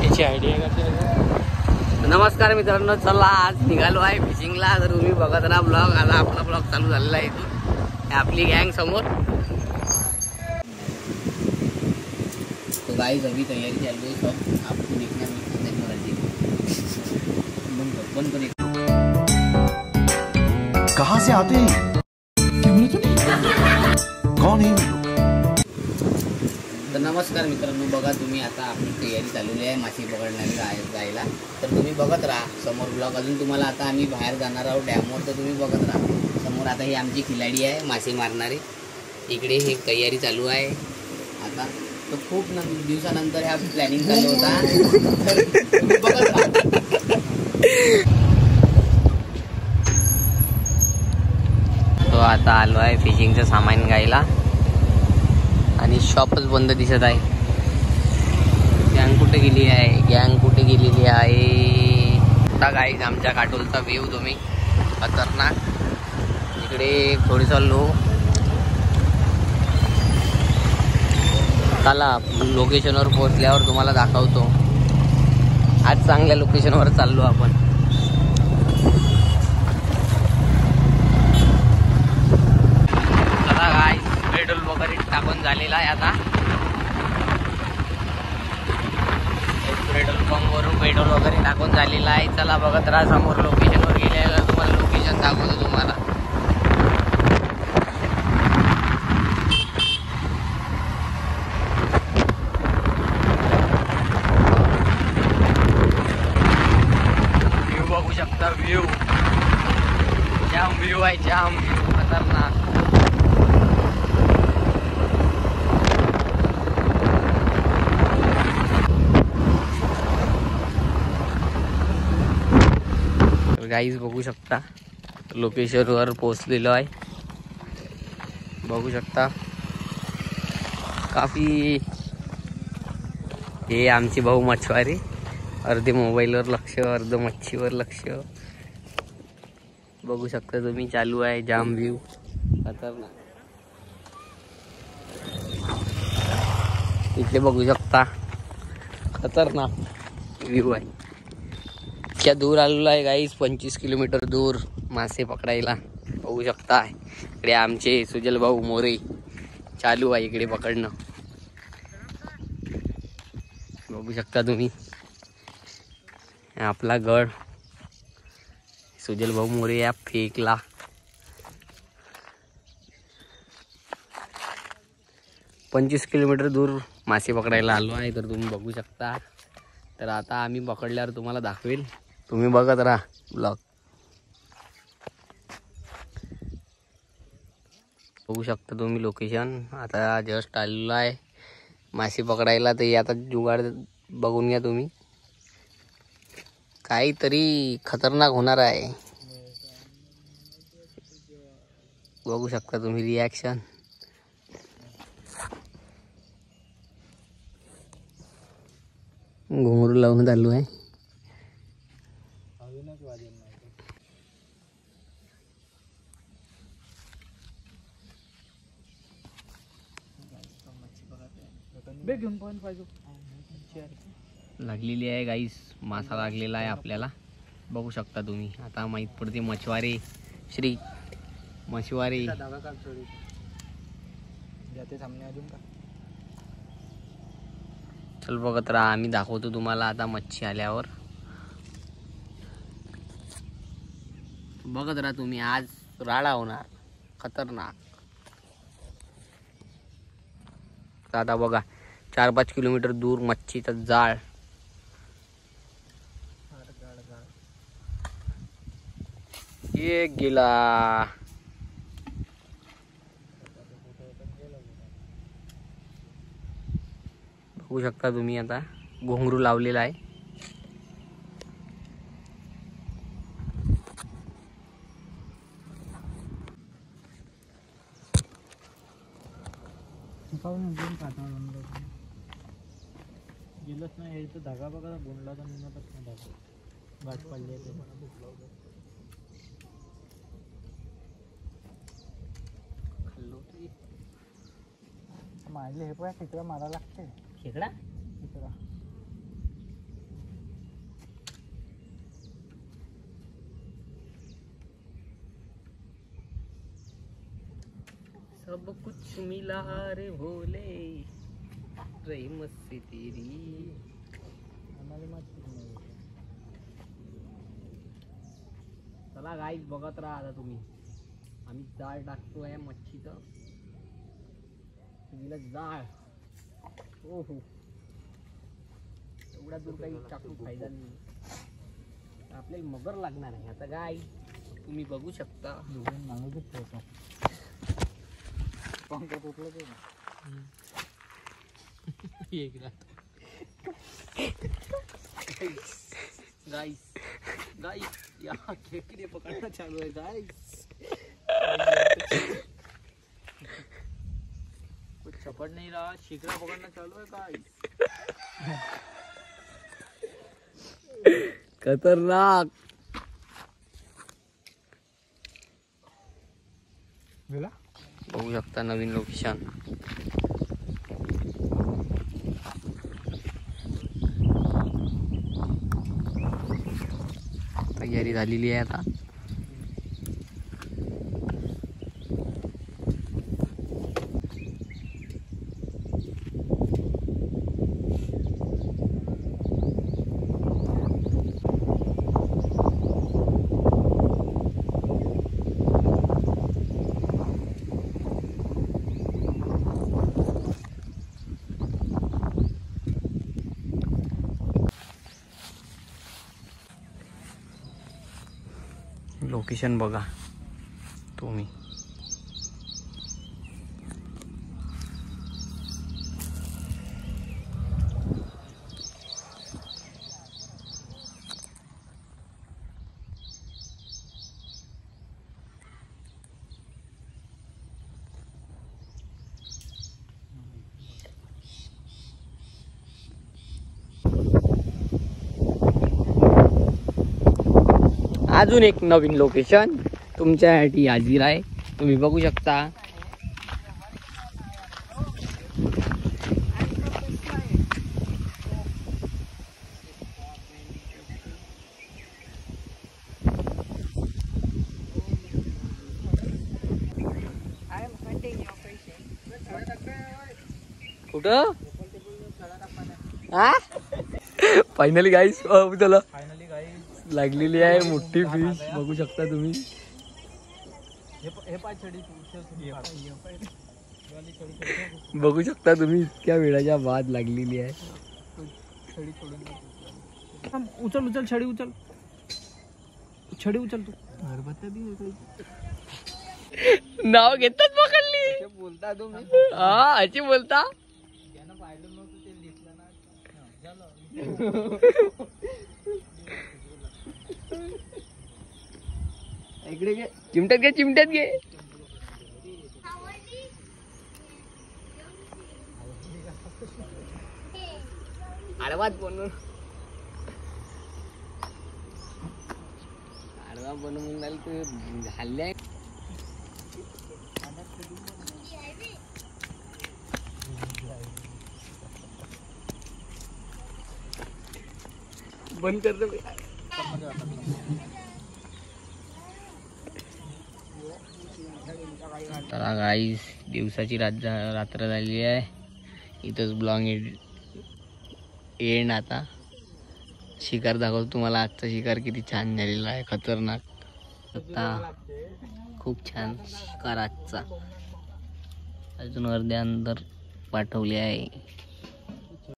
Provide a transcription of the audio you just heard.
याची आयडिया का? नमस्कार मित्रांनो, चला आज निघालो आहे फिशिंगला. तर तुम्ही बघत राहा ब्लॉग. आता आपला ब्लॉग चालू झालेला आहे. इथून आपली गँग समोर. तो गाइस अभी तैयारी चालू है सब. आपको देखना बंद कहाँ से आते हैं? कौन है? तर नमस्कार मित्रांनो, बघा तुम्ही आता आपली तयारी चालवली आहे मासे पकडण्याला जायला. तर तुम्ही बघत राहा समोर ब्लॉग. अजून तुम्हाला आता आम्ही बाहेर जाणार आहोत डॅमवर. तर तुम्ही बघत राहा समोर. आता ही आमची खिलाडी आहे मासे मारणारी. इकडे ही तयारी चालू आहे आता. तर खूप दिवसानंतर हा प्लॅनिंग चालू होता. तर तुम्ही बघत राहा. तो आता आलो आहे फिशिंगचं सामान घ्यायला आणि शॉपच बंद दिसत आहे. गँग कुठे गेली आहे? गँग कुठे गेलेली आहे? आता गाईज आमच्या काटोलचा व्ह्यू तुम्ही खतरनाक. इकडे थोडीसा लो. चला लोकेशनवर पोहोचल्यावर तुम्हाला दाखवतो. आज चांगल्या लोकेशनवर चाललो आपण. चला गाईज पेट्रोल वगैरे टाकून झालेला आहे आता. पेट्रोल पंपवरून पेट्रोल वगैरे टाकून झालेला आहे. चला बघत राहा समोर लोकेशनवर गेल्याला तुम्हाला लोकेशन दाखवतो तुम्हाला. व्ह्यू बघू शकता. व्ह्यू जाम व्ह्यू आहे. जाम व्ह्यू खतरनाक. गाईज बघू शकता लोकेशनवर पोहोचलेलो आहे. बघू शकता काफी. हे आमचे भाऊ मच्छवारी. अर्धे मोबाईलवर लक्ष, अर्ध मच्छीवर लक्ष. बघू शकता तुम्ही. चालू आहे जाम व्ह्यू खतरनाक. इकडे बघू शकता खतरनाक व्ह्यू आहे. इतक्या दूर आलेलो आहे गाईस. 25 किलोमीटर दूर मासे पकडायला. बघू शकता इकडे आमचे सुजल भाऊ मोरे चालू आहे इकडे पकडणं. बघू शकता तुम्ही आपला गड. सुजल भाऊ मोरे या फेकला. पंचवीस किलोमीटर दूर मासे पकडायला आलो आहे. तर तुम्ही बघू शकता. तर आता आम्ही पकडल्यावर तुम्हाला दाखवेल. तुम्ही बघत राहा ब्लॉग. बघू शकता तुम्ही लोकेशन. आता जस्ट आलेलो आहे मासे पकडायला. तर आता जुगाड बघून घ्या तुम्ही. काहीतरी खतरनाक होणार आहे. बघू शकता तुम्ही रिॲक्शन. घुंगरू लावून चालू आहे. लागलेली आहे गाईस. मासा लागलेला आहे आपल्याला. बघू शकता तुम्ही. आता माहीत पडते मच्छवारे श्री मच्छवारे. चल बघत राहा. आम्ही दाखवतो तुम्हाला आता मच्छी आल्यावर. बघत राहा तुम्ही. आज राडा होणार खतरनाक. आता बघा 4-5 किलोमीटर दूर मच्छीचा जाळ. एक गेला. बघू शकता तुम्ही. आता घोंगरू लावलेला आहे. गेलंच नाही. यायचं धागा बघा बोंडला तर निघतच नाही. धागा गाठ पडली आहे. मारले हे पण खेकडा मारा लागते. खेकडा खेकडा सब कुछ मिला रे भोले प्रेम से तेरी. आम्हाला माहिती नाही. चला गाईस बघत राहा आता तुम्ही. आम्ही जाळ टाकतोय मच्छीचं. तुला जाळ. हो हो. एवढा दूर काही टाकून फायदा नाही. आपल्याला मगर लागणार आहे आता. काय तुम्ही बघू शकता. दोघं मागेच ठेवतो. पंख तुटलं ते एक गाइस गाइस यहाँ खेकड़े पकड़ना चालू है गाइस. कुछ चपट नहीं रहा. शिकरा पकड़ना चालू है गाइस. खतरनाक. बघू शकता नवीन लोकेशन. तयारी झालेली आहे आता. लोकेशन बघा तुम्ही. अजून एक नवीन लोकेशन तुमच्यासाठी हाजीर आहे. तुम्ही बघू शकता. कुठं फायनली गाईस चला फायनली गाईस लागलेली आहे मोठी फिश. बघू शकता तुम्ही. हे पाय छडी बघू शकता तुम्ही इतक्या वेळाच्या बाद लागलेली आहे. छडी सोडून उचल उचल छडी उचल. छडी उचल तू. घरबत्त्या बी नाव घेतात पकडली. बोलता तुम्ही. हा अशी बोलता. ज्यानं पाहिलं नव्हतं ते दिसलं ना. इकडे घे. चिमट्यात घे. चिमट्यात घे. आडवात बनवून आडवा बनवून झालं तू झाले. बंद कर दे. तर गाईस दिवसाची रात्र झालेली आहे. इथंच ब्लॉग एंड. आता शिकार दाखवतो तुम्हाला. आजचा शिकार किती छान झालेला आहे. खतरनाक. आता खूप छान शिकार आजचा. अजून अर्ध्या अंदर पाठवले आहे.